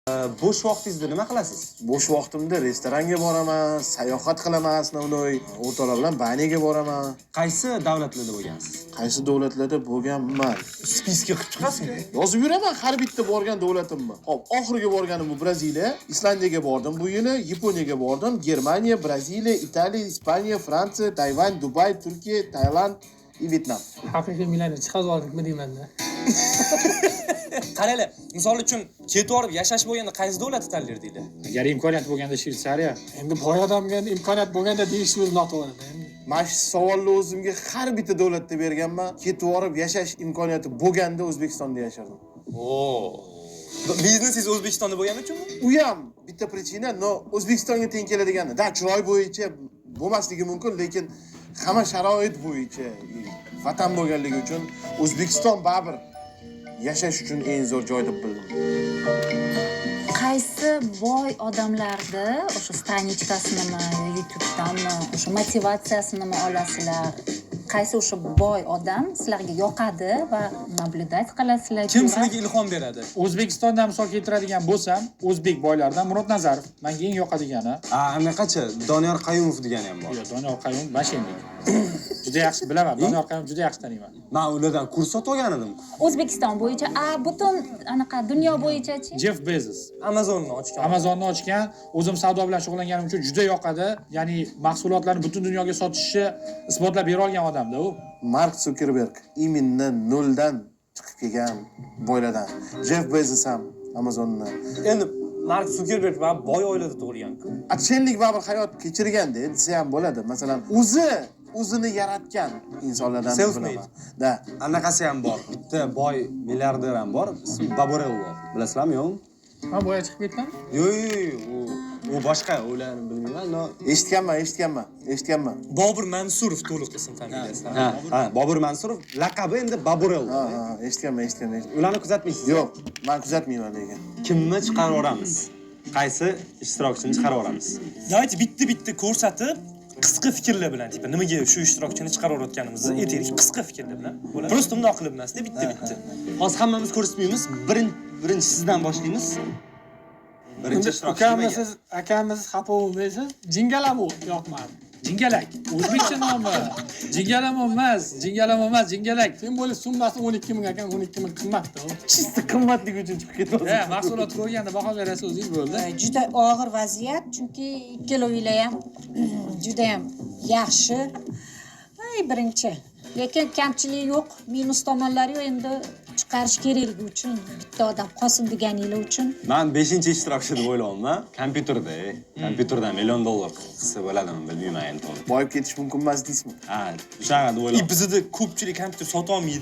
Bo'sh vaqtingizda nima qilasiz? Bo'sh vaqtimda restoranga boraman, sayohat qilaman, основной o'rtoqlar bilan baniyaga boraman. Qaysi davlatlarda bo'lgansiz? Qaysi davlatlarda bo'lganman? Spiska qilib chiqasizmi? Yozib yuraman har bitta borgan davlatimni. Hop, oxirgi borganim bu Braziliya, Islandiyaga bordim bu yili, Yaponiyaga bordim, Germaniya, Braziliya, Italiya, Ispaniya, Fransiya, Tayvan, Dubay, Turkiya, Tailand va Vyetnam. Haqiqiy millatni chiqarib oldikmi deyman-da. Qaranglar, misol uchun ketib borib yashash bo'lganda qaysi davlatni tanlardinglar? Agar imkoniyat bo'lganda Shveysariya. Endi boy odamga imkoniyat bo'lganda deyishni o'zi noto'g'ri. Mana shu savolni o'zimga har bitta davlatda berganman. Ketib borib yashash imkoniyati bo'lganda O'zbekistonda yashardim. Biznesingiz O'zbekistonda bo'lgani uchunmi? U ham bitta prичина, no O'zbekistonga teng keladigani. Da, chiroy bo'yicha bo'lmasligi mumkin, lekin hamma sharoit bo'yicha vatan bo'lganligi uchun O'zbekiston baribir yashash uchun eng zo'r joy deb bildim. Qaysi boy odamlarni o'sha stranichkasinimi, YouTube'danmi, o'sha motivatsiyasini olasizlar? Qaysi o'sha boy odam sizlarga yoqadi va naблюдать qilasizlar? Kim sizga ilhom beradi? O'zbekistondan misol keltiradigan bo'lsam, o'zbek boylaridan Murod Nazarov menga eng yoqadigani. Anaqacha Doniyor Qayumov degani ham bor. Yo'q, Doniyor Qayumov mashinnik. Juda yaxshi bilaman. Doniyor Qayumov juda yaxshi taniyman. Men ulardan kurs sotib olgan edim. O'zbekiston bo'yicha, butun anaqa dunyo bo'yicha-chi? Jeff Bezos. Amazonni ochgan. Amazonni ochgan, o'zim savdo bilan shug'ullanganim uchun juda yoqadi. Ya'ni mahsulotlarni butun dunyoga sotishni isbotlab bera olgan odamda u. Mark Zuckerberg imенно noldan chiqib kelgan boylardan. Jeff Bezos ham Amazondan. Endi Mark Zuckerberg va boy oilada tug'ilgan-ku. Atshenlik baribir hayot kechirganda desa ham bo'ladi. Masalan, o'zini yaratgan insonlardan bilaman. Da, Anaqasi ham bor. Bitta boy milliarder ham bor. Ismi Baborello. Bilasizlarmi yo'q? Ha, boya chiqib ketgan? Yo'q, u boshqa, ularni bilmayman. No. eshitganman. Bobur Mansurov to'liq ism familiyasi. Ha, Bobur Mansurov, laqabi endi Baborello. Ha, eshitganman. Ularni kuzatmaysiz? Yo'q, men kuzatmayman lekin. Kimni chiqarib olamiz? Qaysi ishtirokchini chiqarib olamiz? Yo'q, bitta ko'rsatib qisqa fikrlar bilan, tipa nimaga shu ishtirokchini chiqarib o'tganimizni aytaylik, qisqa fikrlar bilan. Prosta bundoq qilib emasda, bitta. Hozir hammamiz ko'rsatmaymiz. Birinchi sizdan boshlaymiz. Birinchi ishtirokchi nimaga? Akamiz xafa bo'lmaysiz? Jingalamo yoqmadi. Jingalak. O'zbekcha nomi. Jingalamo emas, jingalak. Sen bo'li summasi 12 ming ekan, 12 ming qimmatda. Chista qimmatligi uchun chiqib ketyapsiz. Mahsulot ko'rganda baho berasiz o'zingiz bo'ldi. Juda og'ir vaziyat, chunki ikkalovilar ham juda ham yaxshi. Birinchi. Lekin kamchiligi yo'q, minus tomonlari yo'q. Endi chiqarish kerakligi uchun bitta odam qolsin deganingiz uchun. Men 5-ishtirokchi deb o'ylayapman. Kompyuterda, kompyuterdan $1 million qilsa bo'ladimi, bilmayman endi. Boyib ketish mumkin emas deysizmi? Ha, o'shanaqa deb o'ylayapman. Bizda ko'pchilik kompyuter sota olmaydi.